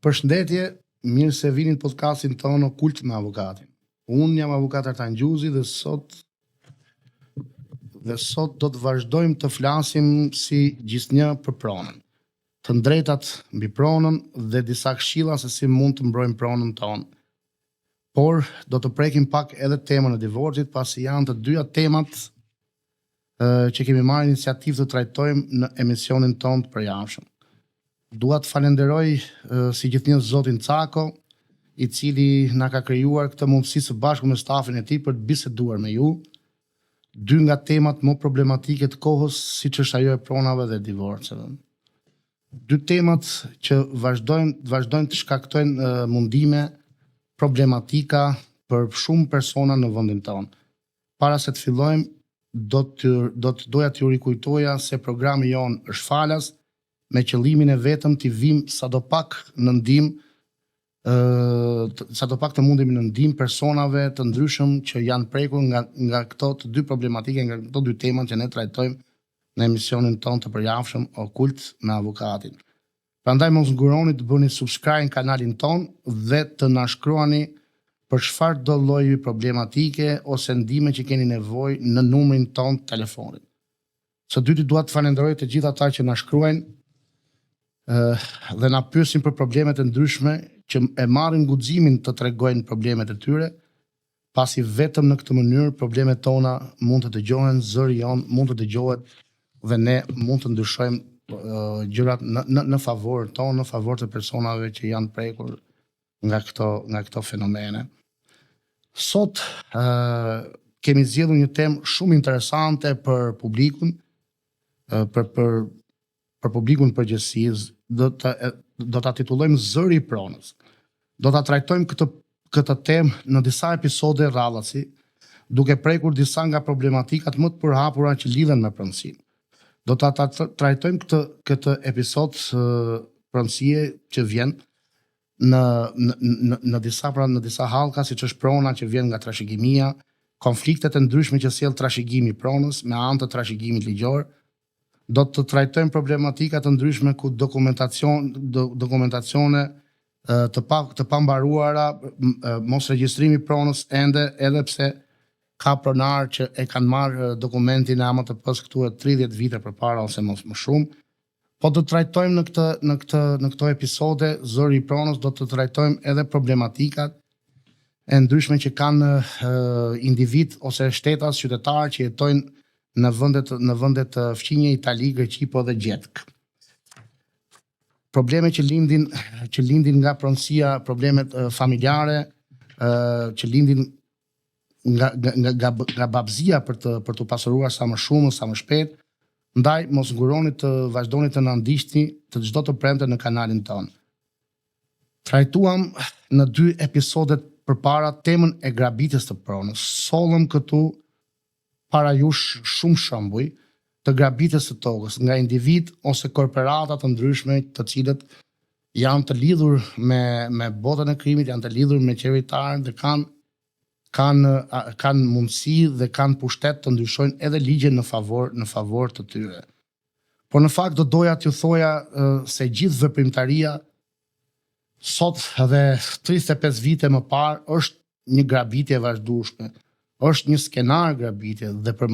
Përshëndetje, mirë se vini në podcastin tonë Okult me Avokatin. Unë jam avokat Artan Gjuzi dhe sot do të vazhdojmë të flasim si gjithnjë për pronën, të drejtat mbi pronën dhe disa këshilla se si mund të mbrojmë pronën tonë. Por do të prekim pak edhe temën e divorcit, pasi janë të dyja temat që kemi marrë iniciativë të trajtojmë në emisionin tonë të përjashëm. Dua të falenderoj si gjithnjë zotin Cako, i cili na ka krijuar këtë mundësi së bashku me stafin e tij për të biseduar me ju dy nga temat më problematike të kohës, siç është ajo e pronave dhe divorceve. Dy temat që vazhdojnë të shkaktojnë mundime, problematika për shumë persona në vendin tonë. Para se të fillojmë, doja t'ju rikujtoja se programi jon është falas, me qëllimin e vetëm të vim sadopak të mundemi në ndihmë personave të ndryshëm që janë prekur nga këto të dy problematike, nga këto dy temat që ne trajtojmë në emisionin tonë të përjashëm Okult me Avokatin. Prandaj mos nguroni të bëni subscribe në kanalin tonë dhe të na shkruani për çfarë do lloji problematike ose ndihme që keni nevojë në numrin tonë të telefonit. Së dyti dua të falenderoj të gjithë ata që na shkruajnë dhe na pyesin për problemet e ndryshme që e marrin guximin të tregojnë problemet e tyre, pasi vetëm në këtë mënyrë problemet tona mund të dëgjohen, zëri jon mund të dëgjohet dhe ne mund të ndryshojmë gjërat në favor tonë, në favor të personave që janë prekur nga këto fenomene. Sot kemi zgjedhur një temë shumë interesante për publikun, për publikun përgjithësisht. Do ta titullojmë Zëri i pronës. Do ta trajtojmë këtë temë në disa episode rradhasi, duke prekur disa nga problematikat më të përhapura që lidhen me pronësinë. Do ta trajtojmë këtë episod pronësie që vjen në disa hallka, siç është prona që vjen nga trashëgimia, konfliktet e ndryshme që sjell trashëgimi i pronës me anë të trashëgimit ligjor. Do të trajtojmë problematika të ndryshme ku dokumentacione të pambaruara, mos regjistrimi pronës edhe pse ka pronar që e kanë marrë dokumentin e AMTP-s këtu 30 vite përpara ose më shumë. Po do të trajtojmë në këto episode Zëri i pronës, do të trajtojmë edhe problematikat e ndryshme që kanë individ ose shtetas qytetarë që jetojnë në vendet fqinje, Itali, Greqi po dhe Gjetk. Probleme që lindin nga pronësia, problemet familjare, që lindin nga babëzia për të pasuruar sa më shumë, sa më shpejt. Ndaj mos nguroni të vazhdoni të na ndiqni të çdo të premte në kanalin tonë. Trajtuam në 2 episodet përpara temën e grabitjes të pronës. Sollëm këtu para jush shumë shembuj të grabitjes së tokës nga individ ose korporata të ndryshme të cilët janë të lidhur me botën e krimit, janë të lidhur me qeveritarët dhe kanë mundësi dhe kanë pushtet të ndryshojnë edhe ligje në favor të tyre. Por në fakt do doja t'ju thoja se gjithë veprimtaria sot edhe 35 vite më parë është një grabitje e vazhdueshme. Është një skenar grabitje dhe për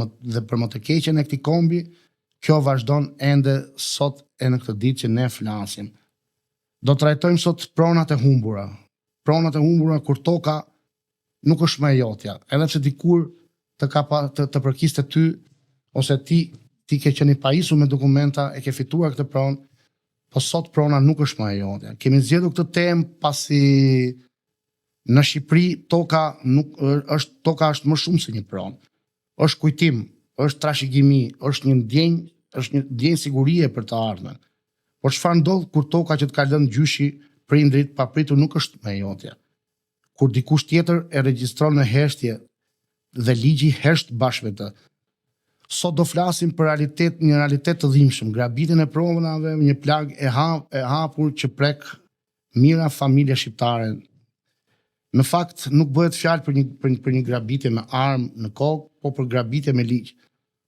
më të keqen e këtij kombi, kjo vazhdon ende sot e në këtë ditë që ne flasim. Do të trajtojmë sot pronat e humbura. Pronat e humbura kur toka nuk është më e jotja, edhe pse dikur të përkiste ty ose ti ke qenë pajisur me dokumenta, e ke fituar këtë pronë, po sot prona nuk është më e jotja. Kemi zgjedhur këtë temë pasi në Shqipëri toka është më shumë se një pronë. Është kujtim, është trashëgimi, është një ndjenjë sigurie për të ardhmen. Por çfarë ndodh kur toka që të ka lënë gjyshi prindrit papritur nuk është më e jotja? Kur dikush tjetër e regjistron në heshtje dhe ligji hesht bashkë me të. Sot do flasim për një realitet të dhimbshëm, grabitjen e pronave, një plag e hapur që prek mira familje shqiptare. Në fakt nuk bëhet fjalë për një grabitje me armë në kokë, po për grabitje me ligj,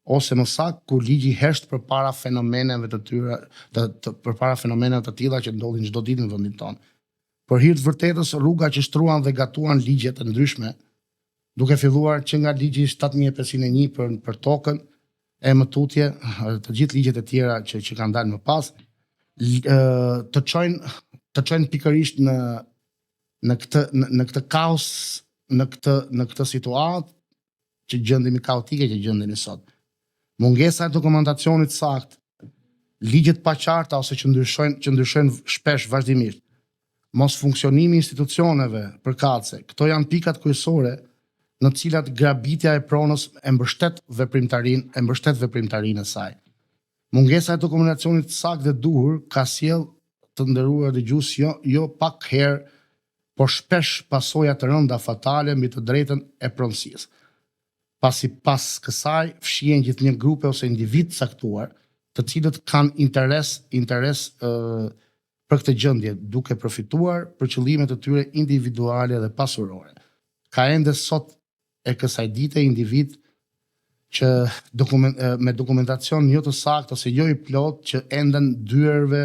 ose më saktë kur ligji hesht përpara fenomeneve të tilla që ndodhin çdo ditë në vendin tonë. Për hir të vërtetës, rruga që shtruan dhe gatuan ligje të ndryshme, duke filluar që nga ligji 7501 për tokën, e më tutje, të gjithë ligjet e tjera që kanë dalë më pas, të çojnë pikërisht në këtë kaos, në këtë situatë që gjendemi kaotike që gjendemi sot. Mungesa e dokumentacionit sakt, ligjet pa qarta ose që ndryshojnë shpesh vazhdimisht, mos funksionimi i institucioneve përkatëse, këto janë pikat kryesore në të cilat grabitja e pronës e mbështet veprimtarinë e saj. Mungesa e dokumentacionit sakt dhe duhur ka sjell të nderuar dëgjues jo pak herë, por shpesh pasoja të rënda fatale mbi të drejtën e pronësisë. Pasi pas kësaj fshihen gjithnjë grupe ose individ caktuar, të cilët kanë interes për këtë gjendje, duke përfituar për qëllimet e tyre individuale dhe pasurore. Ka ende sot e kësaj dite individ që me dokumentacion jo të saktë ose jo i plot që enden dyerve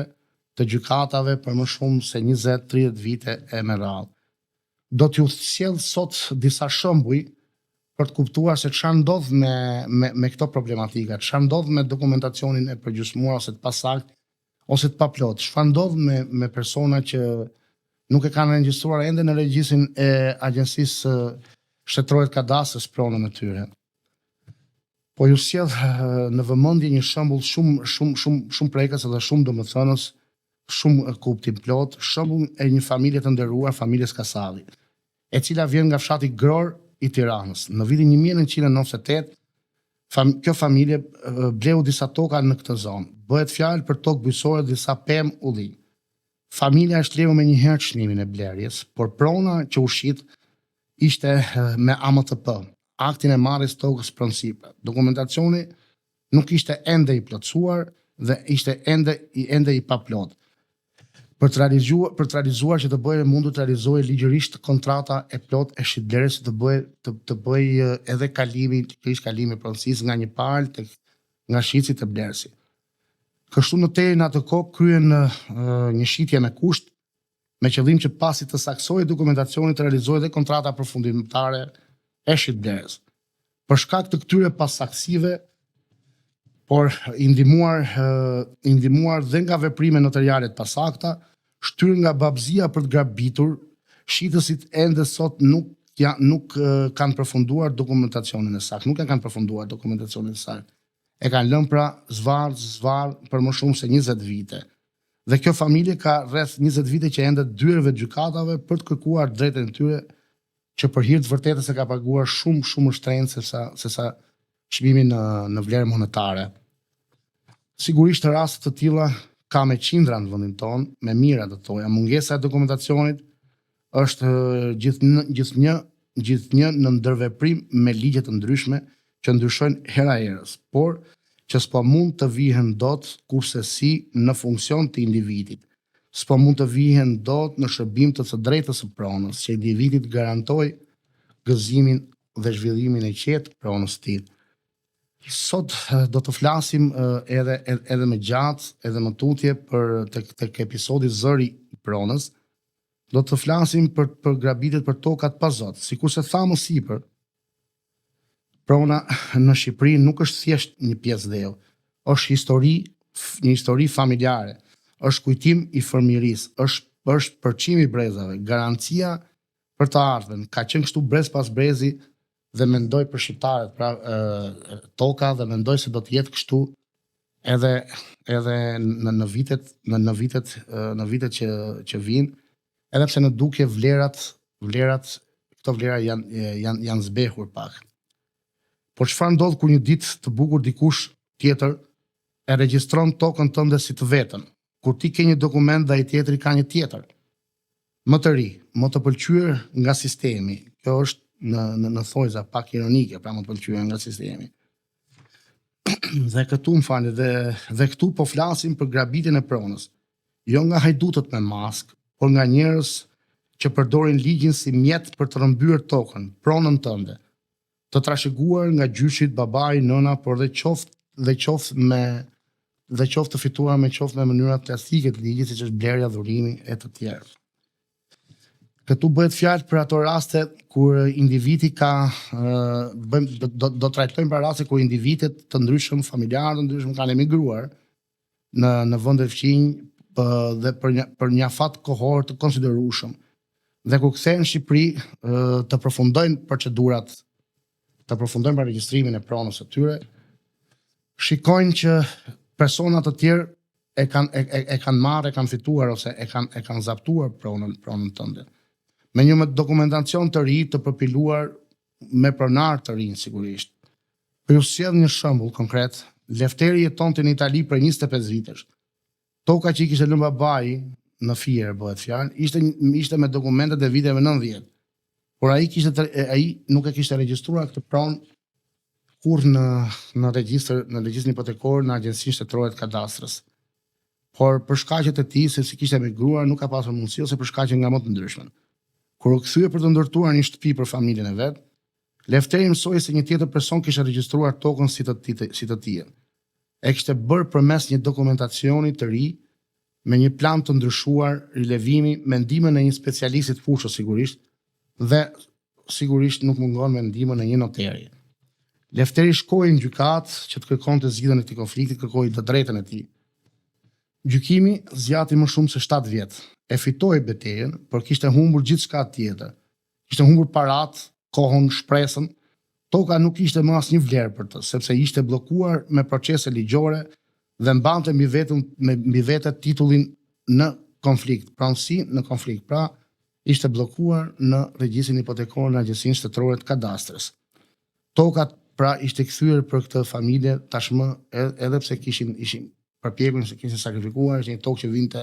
të gjykatave për më shumë se 20-30 vite e me radhë. Do t'ju sjell sot disa shembuj për të kuptuar se çfarë ndodh me këto problematika, çfarë ndodh me dokumentacionin e përgjysmuar ose të pasakt ose të paplot, çfarë ndodh me persona që nuk e kanë regjistruar ende në regjistrin e Agjencisë Shtetërore të Kadastrës pronën e tyre. Po ju sjell në vëmendje një shembull shumë prekës dhe shumë domethënës, shumë kuptim plot, shembull e një familje të nderuar, familjes Kasalli, e cila vjen nga fshati Gror i Tiranës. Në vitin 1998, kjo familje bleu disa toka në këtë zonë. Bëhet fjalë për tokë bujësore disa pemë ullinj. Familja është leu me njëherë çmimin e blerjes, por prona që u shit ishte me AMTP, aktin e marrjes tokës pronësipër. Dokumentacioni nuk ishte ende i plotësuar dhe ishte ende i paplot. Për të realizuar që të bëjë mundu të realizojë ligjërisht kontrata e plot e shitblerjes të bëj edhe kalimi pronësisë nga një palë nga shitësi të blerësi. Kështu në në atë kohë kryen një shitje me kusht, me qëllim që pasi të saksojë dokumentacionit të realizojë dhe kontrata përfundimtare e shitblerjes. Për shkak të këtyre pasaksive, por i ndihmuar dhe nga veprime notariale të pasakta, shtyr nga babëzia për të grabitur, shitësit ende sot nuk kanë përfunduar dokumentacionin e saktë, nuk e kanë përfunduar dokumentacionin e saktë. E kanë lënë pra zvarr për më shumë se 20 vite. Dhe kjo familje ka rreth 20 vite që ende dyerve të gjykatave për të kërkuar drejtën e tyre, që për hir të vërtetës e ka paguar shumë më shtrenjtë se sa çmimi në vlerë monetare. Sigurisht raste të tilla ka me qindra në vendin tonë, me mira të thoja. Mungesa e dokumentacionit është gjithnjë në ndërveprim me ligje të ndryshme që ndryshojnë hera herës, por që s'po mund të vihen dot kurse si në funksion të individit. S'po mund të vihen dot në shërbim të së drejtës së pronës, që individit garantoj gëzimin dhe zhvillimin e qetë pronës të tij. Sot do të flasim edhe më gjatë, edhe më tutje për tek episodi zëri i pronës. Do të flasim për grabitjet për tokat pa zot. Sikurse thamë më sipër, prona në Shqipëri nuk është thjesht një pjesë dheu, është një histori familjare, është kujtim i fëmijërisë, është përçim i brezave, garancia për të ardhmen. Ka qenë kështu brez pas brezi dhe mendoj për shqiptarët, pra toka, dhe mendoj se do të jetë kështu edhe në vitet që vijnë, edhe pse në dukje këto vlera janë zbehur pak. Por çfarë ndodh kur një ditë të bukur dikush tjetër e regjistron tokën tënde si të vetën, kur ti ke një dokument dhe ai tjetri ka një tjetër, më të ri, më të pëlqyer nga sistemi. Kjo është në thojza pak ironike, pra më të pëlqyer nga sistemi. Dhe këtu më falni, dhe këtu po flasim për grabitjen e pronës, jo nga hajdutët me mask, por nga njerëz që përdorin ligjin si mjet për të rrëmbyer tokën, pronën tënde, të trashëguar nga gjyshit, babai, nëna, por dhe qoftë të fituar me qoftë me mënyra klasike të ligjit, siç është blerja, dhurimi e të tjerë. Këtu bëhet fjalë për ato raste kur individi ka do trajtojmë për raste kur individet të ndryshëm, familjarë të ndryshëm kanë emigruar në vende fqinj dhe për një afat kohor të konsiderueshëm. Dhe kur kthehen në Shqipëri të përfundojnë procedurat, të përfundojnë për regjistrimin e pronës së tyre, shikojnë që persona të tjerë e kanë marrë, e kanë fituar ose e kanë zaptuar pronën tënde. Me një dokumentacion të ri të përpiluar me pronar të rinj sigurisht. Për ju sjell një shembull konkret, Lefteri jetonte në Itali për 25 vitesh. Toka që i kishte lënë babai në Fier bëhet fjalë, ishte me dokumentet e viteve 90. Por ai nuk e kishte regjistruar këtë pronë kur në regjistrin hipotekor në Agjencinë Shtetërore të Kadastrës. Por për shkaqet e tij, se si kishte emigruar, nuk ka pasur mundësi ose për shkaqe nga më të ndryshme. Kur u kthye për të ndërtuar një shtëpi për familjen e vet, Lefteri mësoi se një tjetër person kishte regjistruar tokën si të tij. E kishte bërë përmes një dokumentacioni të ri, me një plan të ndryshuar, rilevimi, me ndihmën e një specialisti të fushës sigurisht, dhe sigurisht nuk mungon me ndihmën e një noteri. Lefteri shkoi në gjykatë që të kërkonte zgjidhjen e këtij konflikti, kërkoi të drejtën e tij. Gjykimi zgjati më shumë se 7 vjet. E fitoi betejën, por kishte humbur gjithçka tjetër. Kishte humbur paratë, kohën, shpresën. Toka nuk kishte më asnjë vlerë për të, sepse ishte bllokuar me procese ligjore dhe mbante mbi vete titullin në konflikt, pranësi në konflikt. Pra, ishte bllokuar në regjistrin hipotekor në Agjencinë Shtetërore të Kadastrës. Toka pra ishte kthyer për këtë familje tashmë edhe pse ishin përpjekur se kishin sakrifikuar, ishte një tokë që vinte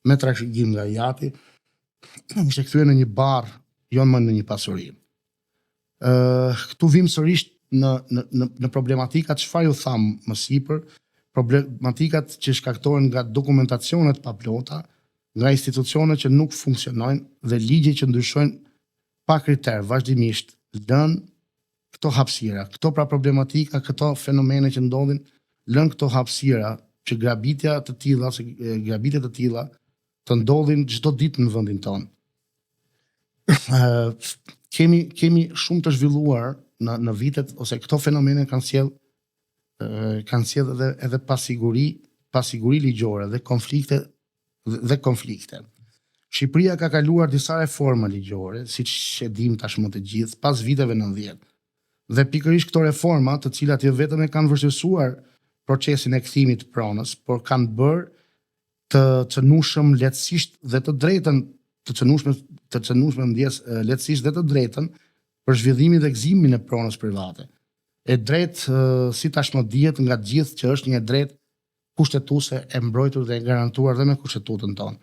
me trashëgim nga jati, ishte kthyer në një barr, jo më në një pasuri. Këtu vim sërish në problematikat, çfarë ju tham më sipër, problematikat që shkaktohen nga dokumentacionet pa plota, nga institucionet që nuk funksionojnë dhe ligje që ndryshojnë pa kriter, vazhdimisht lën këto hapësira, këto pra problematika, këto fenomene që ndodhin, lën këto hapësira që grabitje të tilla të ndodhin çdo ditë në vendin tonë. Kemi shumë të zhvilluar në vitet, ose këto fenomene kanë sjell edhe pasiguri ligjore dhe konflikte. Shqipëria ka kaluar disa reforma ligjore, siç e dim tashmë të gjithë, pas viteve 90. Dhe pikërisht këto reforma, të cilat jo vetëm e kanë vështirësuar procesin e kthimit të pronës, por kanë bërë të cënueshëm lehtësisht dhe të drejtën të cënueshme ndjes lehtësisht dhe të drejtën për zhvillimin dhe gëzimin e pronës private. E drejtë, si tashmë dihet nga të gjithë, që është një drejtë kushtetuese e mbrojtur dhe e garantuar dhe me kushtetutën tonë.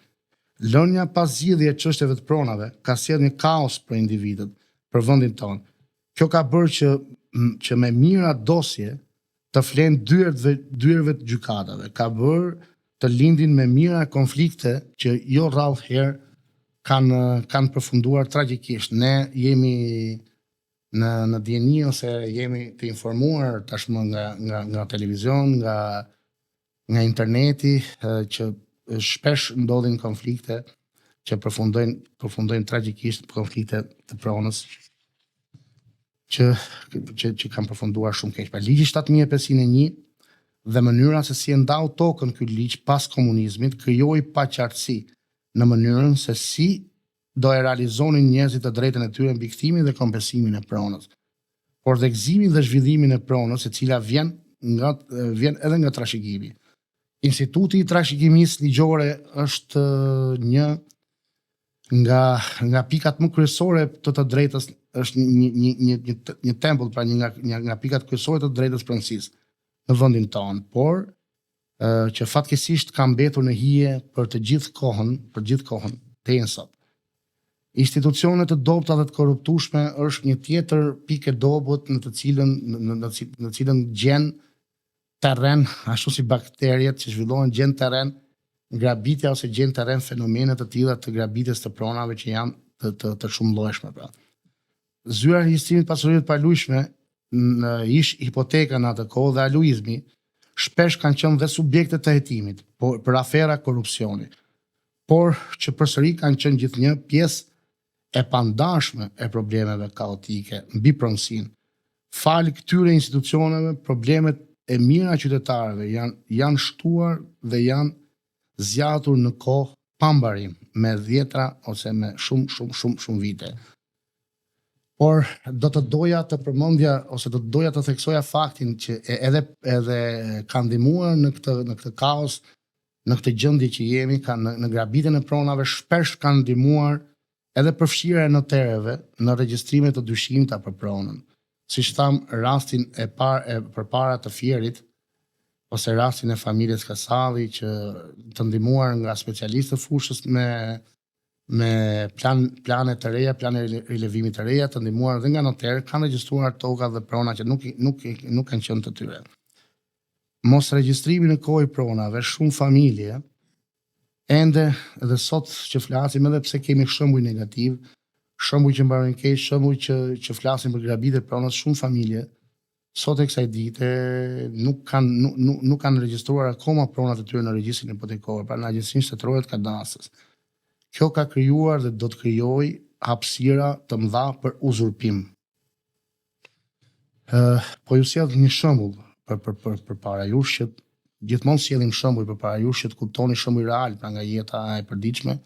Lënia pas zgjidhje çështjeve të pronave ka sjellë një kaos për individët, për vendin tonë. Kjo ka bërë që me mira dosje të flenë dyerve të gjykatave, ka bërë të lindin me mira konflikte që jo rrallë herë kanë përfunduar tragjikisht. Ne jemi në dieni ose jemi të informuar tashmë nga televizion, nga interneti, që shpesh ndodhin konflikte që përfundojnë tragjikisht, konflikte të pronës që kanë përfunduar shumë keq. Ligji 7501 dhe mënyra se si e ndau tokën ky ligj pas komunizmit krijoi paqartësi në mënyrën se si do e realizonin njerëzit të drejtën e tyre mbi kthimin dhe kompensimin e pronës. Por dhe gëzimin dhe zhvillimin e pronës, e cila vjen edhe nga trashëgimi. Instituti i trashëgimisë ligjore është një nga pikat më kryesore të drejtës, është një tempull, pra një nga pikat kryesore të drejtës pronësisë në vendin tonë, por që fatkeqësisht ka mbetur në hije për gjithë kohën deri sot. Institucionet të dobta dhe të korruptueshme është një tjetër pikë e dobët në të cilën gjen terren, ashtu si bakteriet që zhvillohen, gjen terren grabitja ose gjen terren fenomene të tilla të grabitjes të pronave që janë të shumëllojshme. Pra. Zyra e regjistrimit pasurive të palujshme ish hipoteka në atë kohë dhe aluizmi shpesh kanë qenë dhe subjekte të hetimit për afera korrupsioni, por që përsëri kanë qenë gjithnjë pjesë e pandashme e problemeve kaotike mbi pronësinë. Falë këtyre institucioneve, problemet e mira qytetarëve janë shtuar dhe janë zgjatur në kohë pambarim, me dhjetra ose me shumë vite. Por do të doja të përmendja ose do të doja të theksoja faktin që edhe kanë ndihmuar në këtë kaos, në këtë gjendje që jemi, në grabitjen e pronave, shpesh kanë ndihmuar edhe përfshirja e noterëve në regjistrime të dyshimta për pronën. Siç tham, rastin e përpara të Fierit, ose rastin e familjes Kasalli, që të ndihmuar nga specialistë të fushës me plane të reja, plane rilevimit të reja, të ndihmuar dhe nga noterë, kanë regjistruar toka dhe prona që nuk kanë qenë të tyre. Mos regjistrimi në kohë i pronave, shumë familje, ende edhe sot që flasim, edhe pse kemi shembuj negativ, shembuj që mbarojnë keq, shembuj që flasim për grabitje e pronës, shumë familje sot e kësaj dite nuk kanë regjistruar akoma pronat e tyre në regjistrin hipotekor, pra në Agjencinë Shtetërore të Kadastrës. Kjo ka krijuar dhe do të krijojë hapësira të mëdha për uzurpim. Po ju sjell një shembull përpara jush, që gjithmonë sjellim shembuj përpara jush që të kuptoni shembuj real, pra nga jeta e përditshme,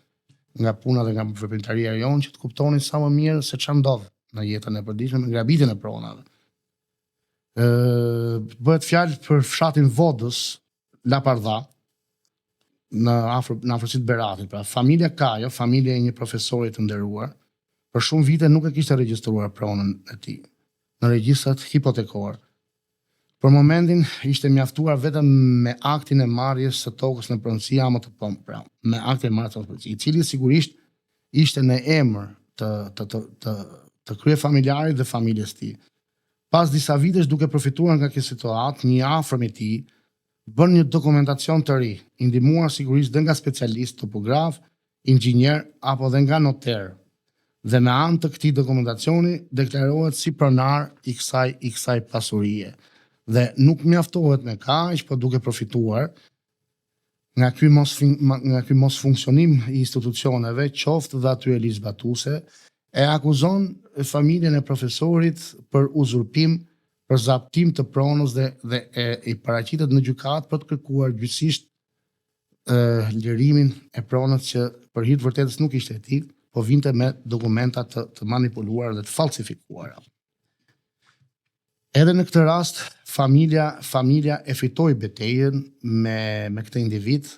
nga puna dhe nga veprimtaria jonë, që të kuptoni sa më mirë se çfarë ndodh në jetën e përditshme me grabitjen e pronave. Bëhet fjalë për fshatin Vodës, Lapardha, në afërsitë Beratit, pra familja Kajo, familja e një profesori të nderuar, për shumë vite nuk e kishte regjistruar pronën e tij në regjistrat hipotekor. Për momentin ishte mjaftuar vetëm me aktin e marrjes së tokës në pronësi AMTP, pra me aktin e marrjes së tokës, i cili sigurisht ishte në emër të kryefamiljarit dhe familjes tij. Pas disa vitesh duke përfituar nga kjo situatë, një afërm i tij bën një dokumentacion të ri, i ndihmuar sigurisht dhe nga specialist, topograf, inxhinier apo dhe nga noter. Dhe me anë të këtij dokumentacioni deklarohet si pronar i kësaj pasurie. Dhe nuk mjaftohet me kaq, por duke përfituar nga ky mos funksionim i institucioneve, qoftë dhe atyre ligjzbatuese, e akuzon familjen e profesorit për uzurpim, për zaptim të pronës dhe i paraqitet në gjykatë për të kërkuar gjyqësisht lirimin e pronës, që për hir të vërtetës nuk ishte e tij, po vinte me dokumenta të manipuluara dhe të falsifikuara. Edhe në këtë rast, familja e fitoi betejën me këtë individ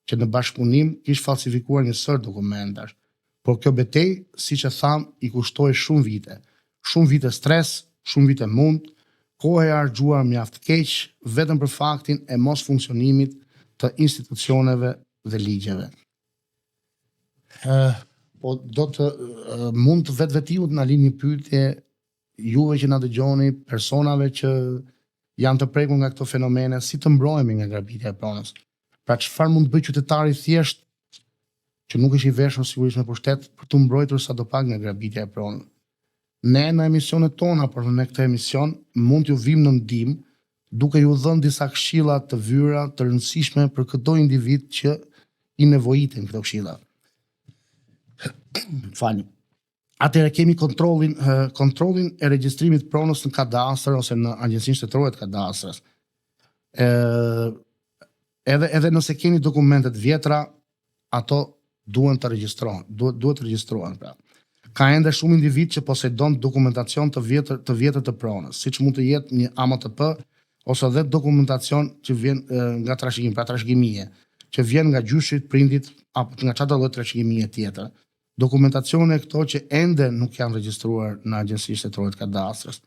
që në bashkëpunim kishte falsifikuar një sër dokumentash. Por kjo betejë, siç e tham, i kushtoi shumë vite stres, shumë vite mund, kohë e harxuar mjaft keq vetëm për faktin e mos funksionimit të institucioneve dhe ligjeve. Po do të mund të vetvetiut na lini një pyetje juve që na dëgjoni, personave që janë të prekur nga këto fenomene, si të mbrohemi nga grabitja e pronës. Pra çfarë mund të bëjë qytetari thjesht që nuk është i veshur sigurisht me pushtet për të mbrojtur sadopak nga grabitja e pronës. Ne në emisionet tona, por në këtë emision mund t'ju vim në ndihmë duke ju dhënë disa këshilla të vyra të rëndësishme për çdo individ që i nevojiten këto këshilla. Falni. Atëherë kemi kontrollin e regjistrimit pronës në kadastër ose në Agjencinë Shtetërore të Kadastrës. Edhe nëse keni dokumentet vjetra, ato duhet të regjistrohen, pra. Ka ende shumë individ që posedon dokumentacion të vjetër të pronës, siç mund të jetë një AMTP ose edhe dokumentacion që vjen nga trashëgimi, pra trashëgimie, që vjen nga gjyshi, prindit apo nga çdo lloj trashëgimie tjetër. Dokumentacione këto që ende nuk janë regjistruar në Agjencinë Shtetërore të Kadastrës.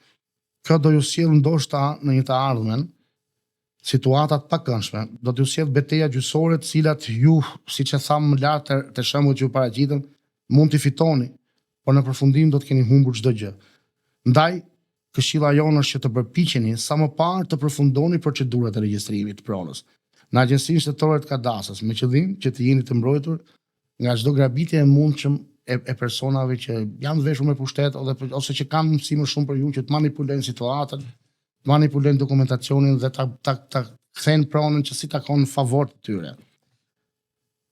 Kjo do ju sjell ndoshta në një të ardhmen situatat pakëndshme, do t'ju sjell betejë gjyqësore, të cilat ju, siç e tham më lart të shembujt që ju paraqitëm, mund t'i fitoni, por në përfundim do të keni humbur çdo gjë. Ndaj, këshilla jonë është që të përpiqeni sa më parë të përfundoni procedurat e regjistrimit të pronës në Agjencinë Shtetërore të Kadastrës, me qëllim që të jeni të mbrojtur nga çdo grabitje e mundshëm e personave që janë të veshur me pushtet ose që kanë mundësi më shumë për ju që të manipulojnë situatën, manipulojnë dokumentacionin dhe ta kthejnë pronën që si takon në favor të tyre.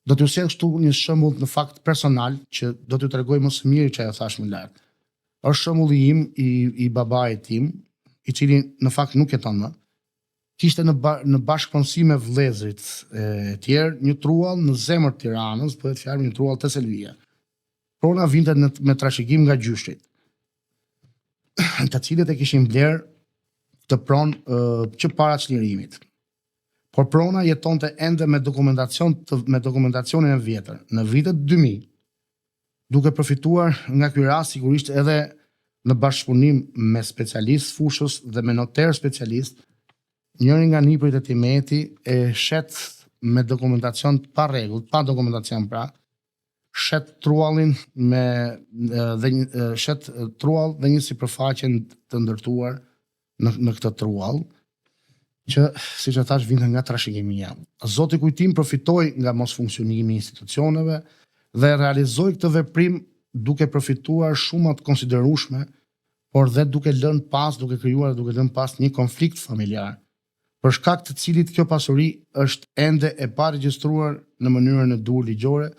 Do t'ju sjell kështu një shembull në fakt personal që do t'ju tregoj më së miri që ajo thash më lart. Është shembulli im i babait tim, i cili në fakt nuk jeton më. Kishte në bashkëpunësi me vëllezërit e tjerë një truall në zemër të Tiranës, bëhet fjalë një truall të Selvia. Prona vinte me trashëgim nga gjyshrit, të cilët e kishin bler të pronë që para çlirimit. Por prona jetonte ende me dokumentacionin e vjetër, në vitet 2000, duke përfituar nga ky rast sigurisht edhe në bashkëpunim me specialist fushës dhe me noter specialist, njëri nga nipërit e Timeti e shet me dokumentacion pa rregull, pa dokumentacion pra, shet truallin shet truall dhe një sipërfaqe të ndërtuar në këtë truall, që, siç e thash, vinte nga trashëgimia. Zoti kujtim përfitoi nga mosfunksionimi i institucioneve dhe realizoi këtë veprim duke përfituar shumë të konsiderueshme, por dhe duke lënë pas një konflikt familjar, për shkak të cilit kjo pasuri është ende e paregjistruar në mënyrën e duhur ligjore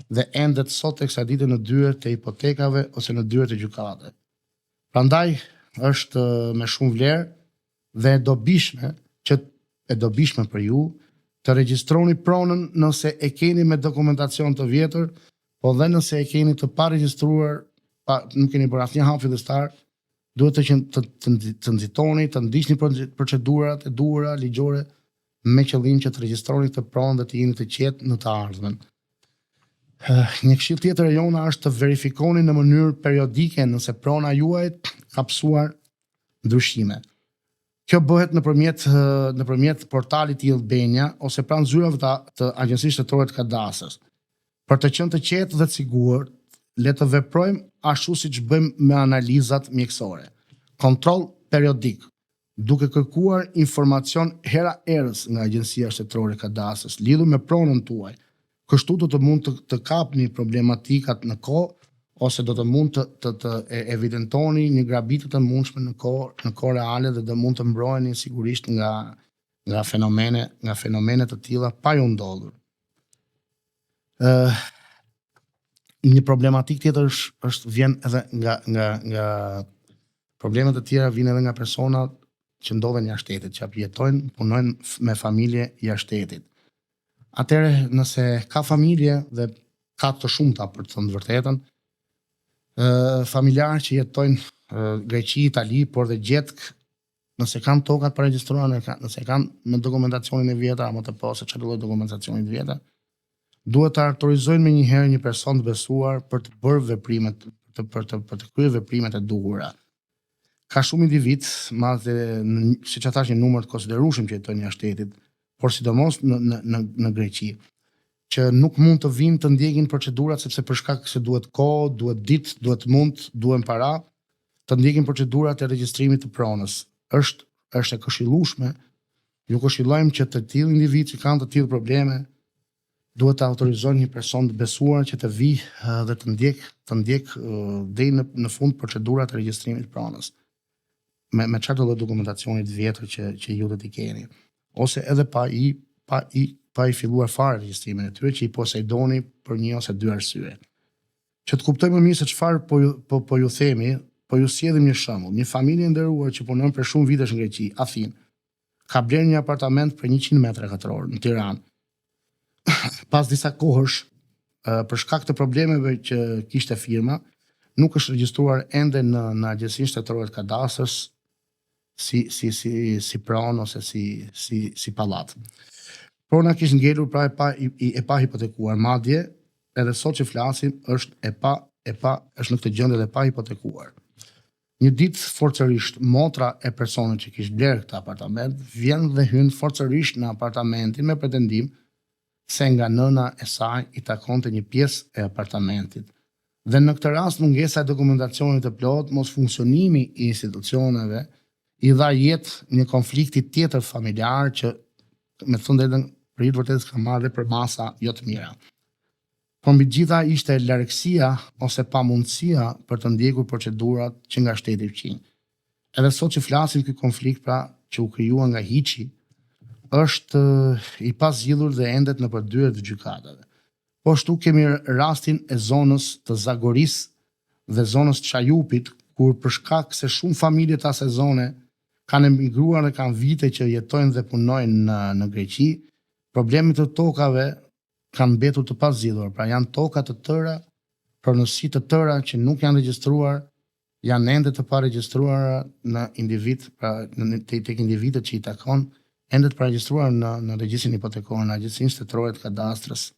dhe ende sot teksa ditë në dyert e hipotekave ose në dyert e gjykatave. Prandaj është me shumë vlerë dhe e dobishme për ju të regjistroni pronën nëse e keni me dokumentacion të vjetër, po dhe nëse e keni të paregjistruar, nuk keni bërë asnjë hap fillestar, duhet të nxitoni, të ndiqni procedurat e duhura ligjore me qëllim që të regjistroni këtë pronë dhe të jeni të qetë në të ardhmen. Një këshill tjetër e jona është të verifikoni në mënyrë periodike nëse prona juaj ka psuar ndryshime. Kjo bëhet nëpërmjet portalit i Albania ose pranë zyrave të Agjencisë Shtetërore të Kadastrit. Për të qenë të qetë dhe të sigurt, le të veprojmë ashtu siç bëjmë me analizat mjekësore. Kontroll periodik, duke kërkuar informacion hera erës nga Agjencia Shtetërore e Kadastrit lidhur me pronën tuaj. Kështu do të mund të kapni problematikat në kohë ose do të mund të evidentoni një grabitje të mundshme në kohë reale dhe do mund të mbroheni sigurisht nga fenomene të tilla pa ju ndodhur. Një problematik tjetër vjen edhe nga problemet të tjera vijnë edhe nga persona që ndodhen jashtë shtetit, që jetojnë, punojnë me familje jashtë shtetit. Atëherë, nëse ka familje dhe ka të shumta për të thënë vërtetën, familjarë që jetojnë Greqi, Itali, por dhe gjetk, nëse kanë tokat paregjistruar, nëse kanë me dokumentacionin e vjetër, apo të po se çfarë lloj dokumentacioni të vjetër, duhet të autorizojnë me njëherë një person të besuar për të bërë veprimet, për të kryer veprimet e duhura. Ka shumë individ, madje siç e thash, një numër të konsiderueshëm që jetojnë jashtë shtetit, por sidomos në Greqi, që nuk mund të vinë të ndjekin procedurat sepse për shkak se duhet kohë, duhet ditë, duhet mund, duhen para, të ndjekin procedurat e regjistrimit të pronës. Është e këshillueshme, ju këshillojmë që të tillë individ që kanë të tillë probleme, duhet të autorizojnë një person të besuar që të vijë dhe të ndjek deri në fund procedurat e regjistrimit të pronës. Me çfarë do dokumentacionit vjetër që ju do t'i keni, ose edhe pa i filluar fare regjistrimin e tyre që i posejdoni për një ose dy arsye. Që të kuptojmë më mirë se çfarë po ju themi, po ju sjellim një shembull. Një familje e nderuar që punon për shumë vitesh në Greqi, Athinë, ka blerë një apartament për 100 metra katror në Tiranë. Pas disa kohësh, për shkak të problemeve që kishte firma, nuk është regjistruar ende në Agjencinë Shtetërore të Kadastrit si pronë ose si pallat. Prona kishte ngelur pra e pa hipotekuar, madje edhe sot që flasim është është në këtë gjendje e pa hipotekuar. Një ditë forcërisht motra e personit që kishte blerë këtë apartament vjen dhe hyn forcërisht në apartamentin me pretendim se nga nëna e saj i takonte një pjesë e apartamentit. Dhe në këtë rast mungesa e dokumentacionit të plot, mos funksionimi i institucioneve i dha jetë një konflikti tjetër familjar që me thënë drejtën për i të vërtetës ka marrë për masa jo të mira. Por mbi gjitha ishte largësia ose pamundësia për të ndjekur procedurat që nga shteti fqinj. Edhe sot që flasim ky konflikt pra që u krijua nga hiçi, është i pazgjidhur dhe endet nëpër dyert të gjykatave. Po ashtu kemi rastin e zonës të Zagorisë dhe zonës Çajupit, kur për shkak se shumë familje të asaj zone kanë emigruar dhe kanë vite që jetojnë dhe punojnë në Greqi, problemet të tokave kanë mbetur të pazgjidhur, pra janë toka të tëra, pronësi të tëra që nuk janë regjistruar, janë ende të paregjistruara në individ, pra tek individët që i takon, ende të paregjistruar në regjistrin hipotekor, në agjencinë shtetërore të kadastrës.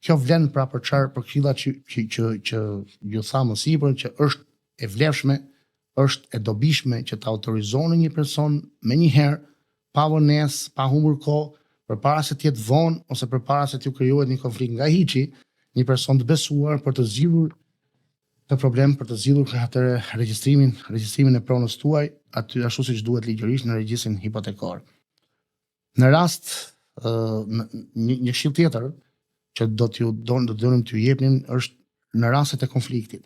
Kjo vlen pra për këshillat që ju tha më sipër, që është e vlefshme, është e dobishme që të autorizoni një person me një herë, pa vonesë, pa humbur kohë, përpara se të jetë vonë ose përpara se t'ju krijohet një konflikt nga hiçi, një person të besuar për të zgjidhur të problem, për të zgjidhur atë regjistrimin e pronës tuaj, aty ashtu siç duhet ligjërisht në regjistrin hipotekor. Në rast një këshill tjetër që do donim t'ju jepnin është në rastet e konfliktit.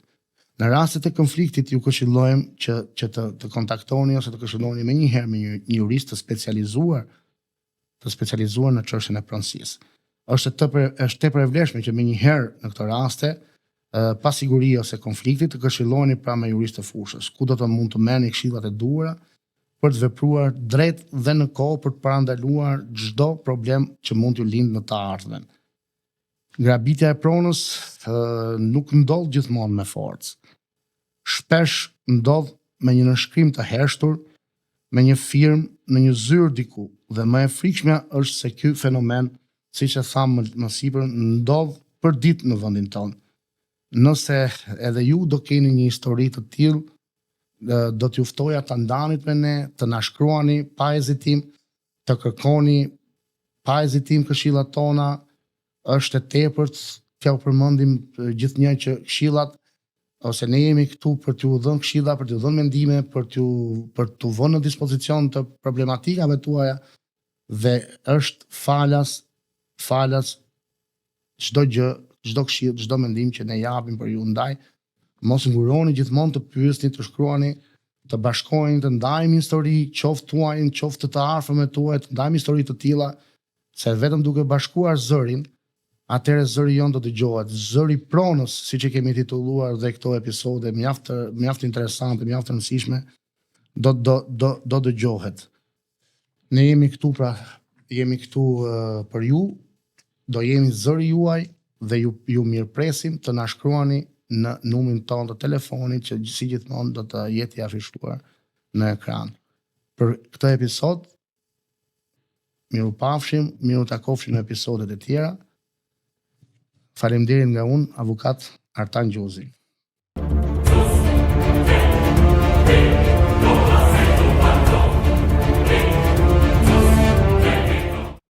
Në rastet e konfliktit ju këshillojmë që të kontaktoni ose të këshilloni me një jurist të specializuar në çështjen e pronësisë. Është tepër e vlefshme që me një herë në këto raste, pa siguri ose konfliktit, të këshilloheni pra me jurist të fushës, ku do të mund të merrni këshillat e duhura për të vepruar drejt dhe në kohë për të parandaluar çdo problem që mund t'ju lindë në të ardhmen. Grabitja e pronës nuk ndodh gjithmonë me forcë. Shpesh ndodh me një nënshkrim të hershtur, me një firmë në një zyrë diku, dhe më e frikshmja është se ky fenomen, siç e tham më sipër, ndodh për ditë në vendin tonë. Nëse edhe ju do keni një histori të tillë, do t'ju ftoja ta ndanit me ne, të na shkruani pa hezitim, të kërkoni pa hezitim këshillat tona. Është e tepërt t'ja u përmendim gjithnjë që këshillat, ose ne jemi këtu për t'ju dhënë këshilla, për t'ju dhënë mendime, për t'u vënë në dispozicion të problematikave tuaja, dhe është falas çdo gjë, çdo këshill, çdo mendim që ne japim për ju. Ndaj mos nguroni gjithmonë të pyesni, të shkruani, të bashkojnë, të ndajmë histori, qoftë tuajin, qoftë të afërmit tuaj, të ndajmë histori të tilla, se vetëm duke bashkuar zërin, atëherë zëri jon do dëgjohet. Zëri pronës, siç e kemi titulluar dhe këto episode mjaft interesante, mjaft rëndësishme, do dëgjohet. Ne jemi këtu për ju, do jemi zëri juaj dhe ju mirëpresim të na shkruani në numrin tonë të telefonit që si gjithmonë do të jetë i afishuar në ekran. Për këtë episod, miru pafshim, miru takofshim në episodet e tjera. Faleminderit nga unë, avokat Artan Gjozi.